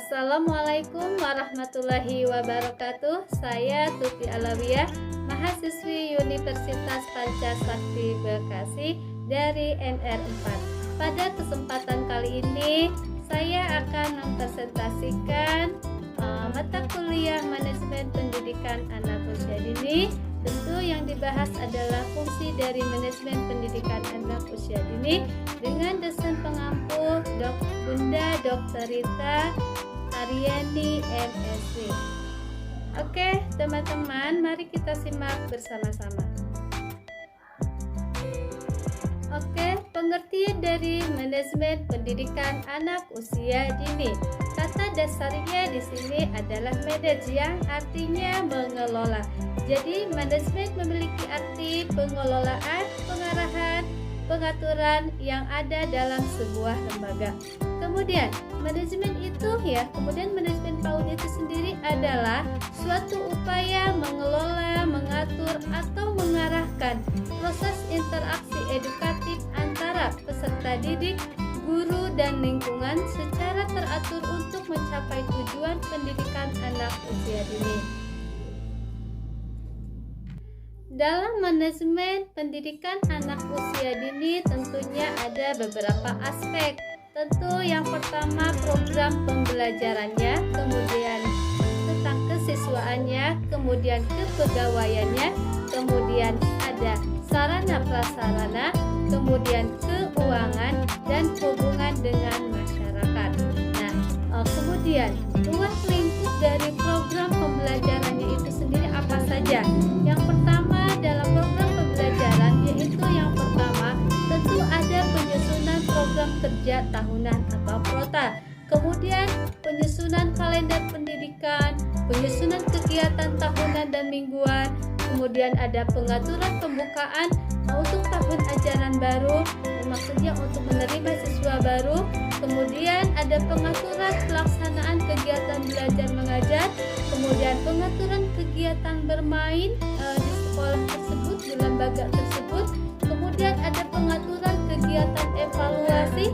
Assalamualaikum warahmatullahi wabarakatuh. Saya Tuti Alawiyah, mahasiswi Universitas Pancasakti Bekasi dari NR4. Pada kesempatan kali ini saya akan mempresentasikan mata kuliah Manajemen Pendidikan Anak Usia Dini. Tentu yang dibahas adalah fungsi dari manajemen pendidikan anak usia dini dengan dosen pengampu Bunda Dr. Rita Aryani MSc. Oke, teman-teman, mari kita simak bersama-sama. Oke, pengertian dari manajemen pendidikan anak usia dini. Kata dasarnya di sini adalah manage, yang artinya mengelola. Jadi, manajemen memiliki arti pengelolaan, pengarahan, pengaturan yang ada dalam sebuah lembaga. Kemudian, manajemen PAUD itu sendiri adalah suatu upaya mengelola, mengatur, atau mengarahkan proses interaksi edukatif antara peserta didik, guru, dan lingkungan secara teratur untuk mencapai tujuan pendidikan anak usia dini. Dalam manajemen pendidikan anak usia dini tentunya ada beberapa aspek. Tentu yang pertama program pembelajarannya, kemudian tentang kesiswaannya, kemudian kepegawaiannya, kemudian ada sarana prasarana, kemudian keuangan, dan hubungan dengan masyarakat. Nah, kemudian ruang lingkup dari program pembelajarannya itu sendiri apa saja? Yang pertama dalam program pembelajaran yaitu yang pertama tentu ada penyusunan program kerja tahunan atau prota. Kemudian penyusunan kalender pendidikan, penyusunan kegiatan tahunan dan mingguan, kemudian ada pengaturan pembukaan untuk tahun ajaran baru, maksudnya untuk menerima siswa baru. Kemudian ada pengaturan pelaksanaan kegiatan belajar mengajar, kemudian pengaturan kegiatan bermain di sekolah tersebut, di lembaga tersebut. Kemudian ada pengaturan kegiatan evaluasi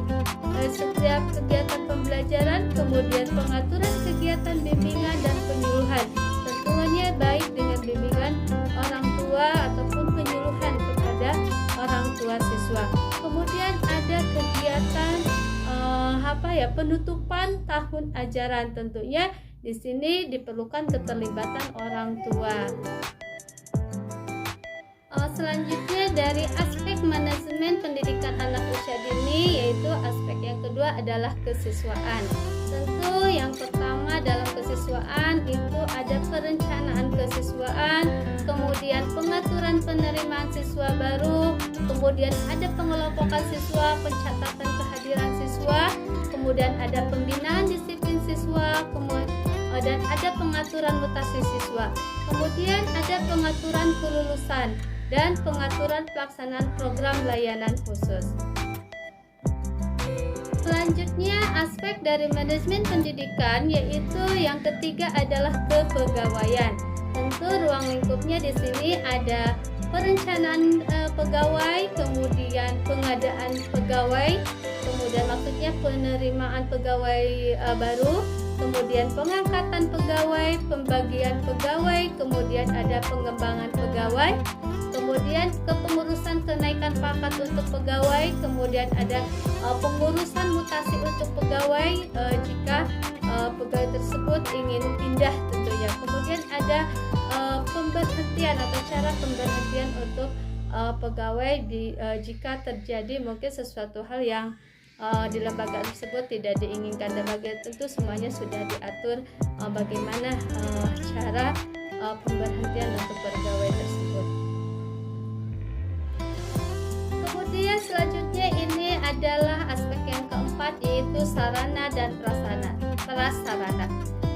setiap kegiatan pembelajaran, kemudian pengaturan kegiatan bimbingan dan penyuluhan. Tentunya baik dengan bimbingan orang tua ataupun penyuluhan kepada orang tua siswa. Kemudian ada kegiatan penutupan tahun ajaran. Tentunya di sini diperlukan keterlibatan orang tua. Selanjutnya dari aspek manajemen pendidikan anak usia dini, yaitu aspek yang kedua adalah kesiswaan. Tentu yang pertama dalam kesiswaan itu ada perencanaan kesiswaan, kemudian pengaturan penerimaan siswa baru, kemudian ada pengelompokan siswa, pencatatan kehadiran siswa, kemudian ada pembinaan disiplin siswa, dan ada pengaturan mutasi siswa, kemudian ada pengaturan kelulusan dan pengaturan pelaksanaan program layanan khusus. Selanjutnya aspek dari manajemen pendidikan yaitu yang ketiga adalah kepegawaian. Tentu ruang lingkupnya di sini ada perencanaan pegawai, kemudian pengadaan pegawai, kemudian maksudnya penerimaan pegawai baru, kemudian pengangkatan pegawai, pembagian pegawai, kemudian ada pengembangan pegawai, kemudian kepengurusan kenaikan pangkat untuk pegawai, kemudian ada pengurusan mutasi untuk pegawai jika pegawai tersebut ingin pindah tentunya. Kemudian ada pemberhentian atau cara pemberhentian untuk pegawai jika terjadi mungkin sesuatu hal yang di lembaga tersebut tidak diinginkan, dan tentu semuanya sudah diatur bagaimana cara pemberhentian untuk pegawai tersebut. Kemudian selanjutnya ini adalah aspek yang keempat yaitu sarana dan prasarana.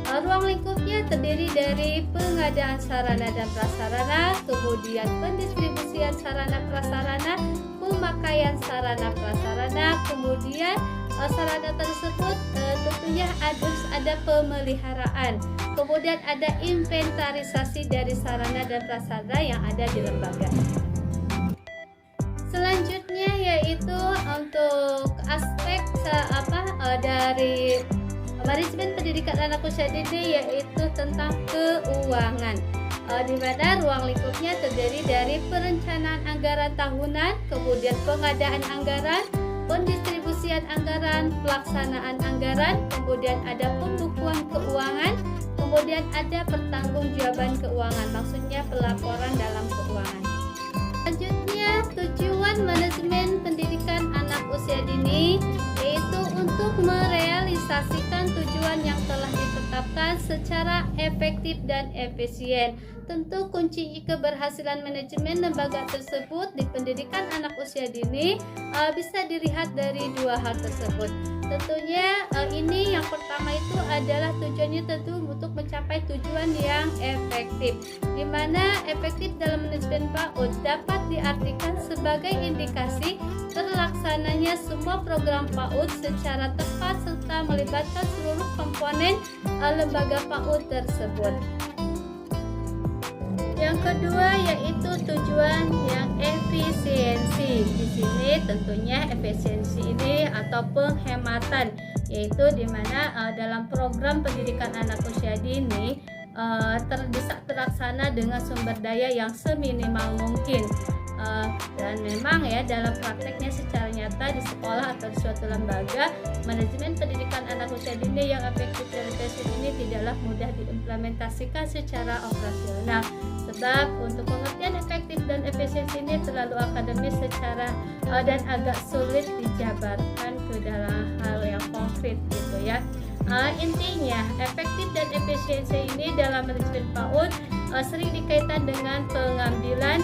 Ruang lingkupnya terdiri dari pengadaan sarana dan prasarana, kemudian pendistribusian sarana prasarana, pemakaian sarana prasarana, kemudian sarana tersebut tentunya harus ada pemeliharaan, kemudian ada inventarisasi dari sarana dan prasarana yang ada di lembaga. Selanjutnya yaitu untuk aspek dari Manajemen pendidikan anak usia dini yaitu tentang keuangan, di mana ruang lingkupnya terdiri dari perencanaan anggaran tahunan, kemudian pengadaan anggaran, pendistribusian anggaran, pelaksanaan anggaran, kemudian ada pembukuan keuangan, kemudian ada pertanggungjawaban keuangan, maksudnya pelaporan dalam keuangan. Selanjutnya, tujuan manajemen pendidikan anak usia dini yaitu untuk merealisasikan tujuan yang telah ditetapkan secara efektif dan efisien. Tentu kunci keberhasilan manajemen lembaga tersebut di pendidikan anak usia dini bisa dilihat dari dua hal tersebut. Tentunya ini yang pertama itu adalah tujuannya tentu untuk mencapai tujuan yang efektif, di mana efektif dalam manajemen PAUD dapat diartikan sebagai indikasi terlaksananya semua program PAUD secara tepat serta melibatkan seluruh komponen lembaga PAUD tersebut. Yang kedua yaitu tujuan yang efisiensi. Di sini tentunya efisiensi ini atau penghematan, yaitu di mana dalam program pendidikan anak usia dini bisa terlaksana dengan sumber daya yang seminimal mungkin. Dan memang ya dalam prakteknya secara nyata di sekolah atau di suatu lembaga, manajemen pendidikan anak usia dini yang efektif dan efisien ini tidaklah mudah diimplementasikan secara operasional, sebab untuk pengertian efektif dan efisiensi ini terlalu akademis secara dan agak sulit dijabarkan ke dalam hal yang konkret gitu ya. Intinya efektif dan efisiensi ini dalam manajemen PAUD sering dikaitkan dengan pengambilan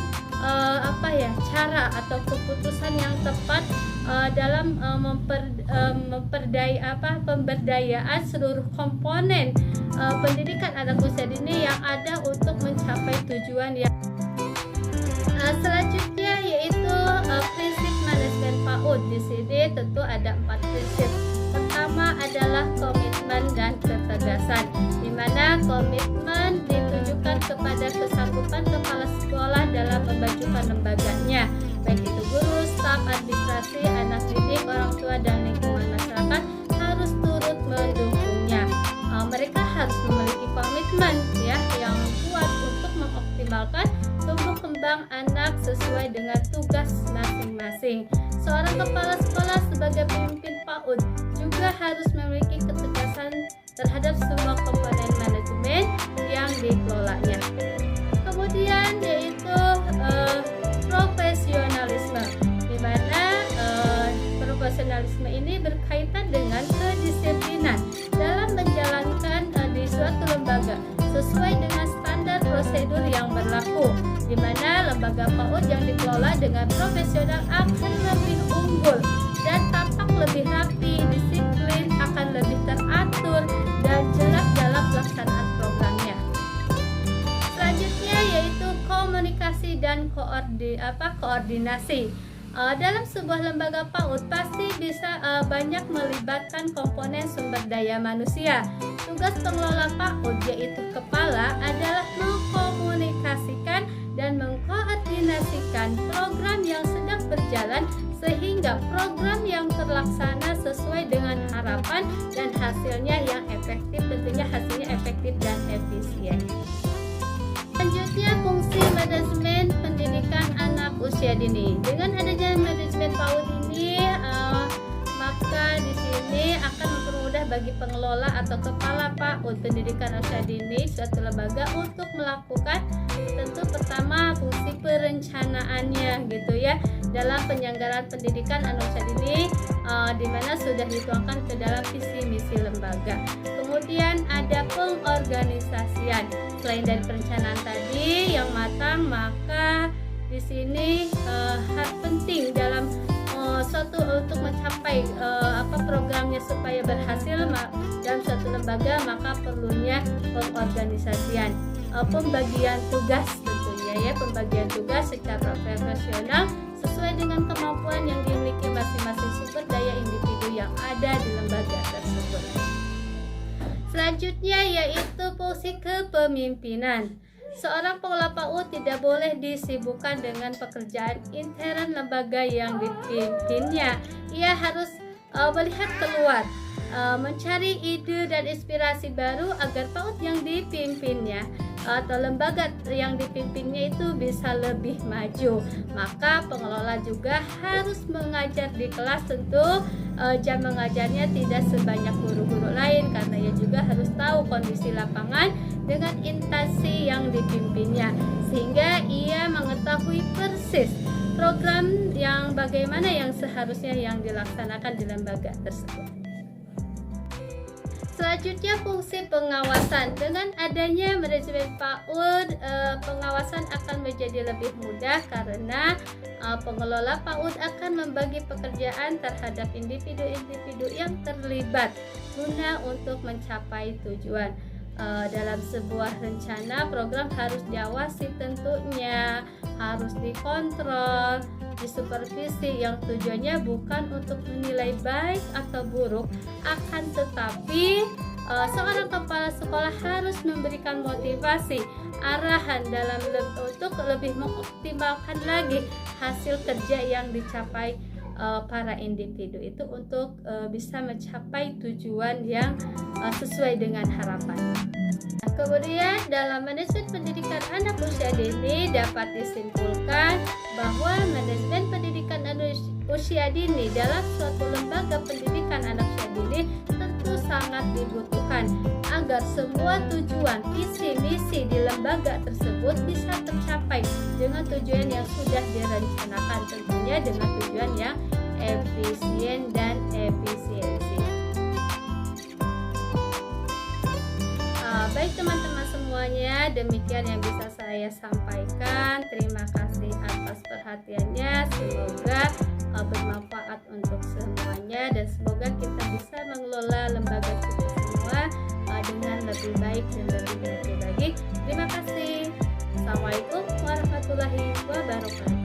cara atau keputusan yang tepat dalam pemberdayaan seluruh komponen pendidikan anak usia dini yang ada untuk mencapai tujuan yang selanjutnya yaitu prinsip manajemen PAUD. Di sini tentu ada 4 prinsip. Pertama adalah komitmen dan ketegasan, di mana komitmen ditujukan kepada kesanggupan kepala sekolah dalam memajukan lembaganya, baik itu guru, staf, administrasi, anak didik, orang tua, dan lingkungan masyarakat harus turut mendukungnya. Mereka harus memiliki komitmen ya yang kuat untuk mengoptimalkan tumbuh kembang anak sesuai dengan tugas masing-masing. Seorang kepala sekolah sebagai pemimpin PAUD juga harus memiliki ketegasan terhadap semua komponen manajemen yang dikelolanya. Kemudian yaitu profesionalisme, di mana profesionalisme ini berkaitan dengan kedisiplinan dalam menjalankan di suatu lembaga sesuai dengan standar prosedur yang berlaku, di mana lembaga PAUD yang dikelola dengan profesional akan lebih unggul dan tampak lebih rapi, disiplin, akan lebih teratur dan jelas dalam pelaksanaan programnya. Selanjutnya yaitu komunikasi dan koordinasi. Dalam sebuah lembaga PAUD pasti bisa banyak melibatkan komponen sumber daya manusia. Tugas pengelola PAUD yaitu kepala adalah mengkomunikasikan dan mengkoordinasikan program yang sedang berjalan sehingga program yang terlaksana sesuai dengan harapan dan hasilnya yang efektif, tentunya hasilnya efektif dan efisien. Selanjutnya fungsi manajemen pendidikan anak usia dini. Dengan adanya manajemen PAUD ini maka di sini akan mempermudah bagi pengelola atau kepala PAUD pendidikan usia dini suatu lembaga untuk melakukan tentu pertama fungsi perencanaannya gitu ya dalam penyelenggaraan pendidikan anak usia dini di mana sudah dituangkan ke dalam visi misi lembaga. Kemudian ada pengorganisasian. Selain dari perencanaan tadi yang matang, maka di sini penting dalam suatu untuk mencapai programnya supaya berhasil dalam suatu lembaga, maka perlunya pengorganisasian, pembagian tugas tentunya ya, pembagian tugas secara profesional sesuai dengan kemampuan yang dimiliki masing-masing sumber daya individu yang ada di lembaga tersebut. Selanjutnya yaitu fungsi kepemimpinan. Seorang pengelola PAUD tidak boleh disibukkan dengan pekerjaan intern lembaga yang dipimpinnya. Ia harus melihat keluar mencari ide dan inspirasi baru agar PAUD yang dipimpinnya atau lembaga yang dipimpinnya itu bisa lebih maju. Maka pengelola juga harus mengajar di kelas, tentu jam mengajarnya tidak sebanyak guru-guru lain karena ia juga harus tahu kondisi lapangan dengan instansi yang dipimpinnya, sehingga ia mengetahui persis program yang bagaimana yang seharusnya yang dilaksanakan di lembaga tersebut. Selanjutnya, fungsi pengawasan. Dengan adanya manajemen PAUD, pengawasan akan menjadi lebih mudah karena pengelola PAUD akan membagi pekerjaan terhadap individu-individu yang terlibat guna untuk mencapai tujuan. Dalam sebuah rencana, program harus diawasi, tentunya harus dikontrol, disupervisi, yang tujuannya bukan untuk menilai baik atau buruk, akan tetapi seorang kepala sekolah harus memberikan motivasi, arahan untuk lebih mengoptimalkan lagi hasil kerja yang dicapai para individu itu untuk bisa mencapai tujuan yang sesuai dengan harapan. Kemudian dalam manajemen pendidikan anak usia dini dapat disimpulkan bahwa manajemen pendidikan usia dini dalam suatu lembaga pendidikan anak usia dini tentu sangat dibutuhkan agar semua tujuan visi misi di lembaga tersebut bisa tercapai dengan tujuan yang sudah direncanakan, tentunya dengan tujuan yang efisien dan efisiensi. Baik teman-teman semuanya, demikian yang bisa saya sampaikan. Terima kasih atas perhatiannya. Semoga bermanfaat untuk semuanya dan semoga kita bisa mengelola lembaga kita semua dengan lebih baik dan lebih baik lagi. Terima kasih. Assalamualaikum warahmatullahi wabarakatuh.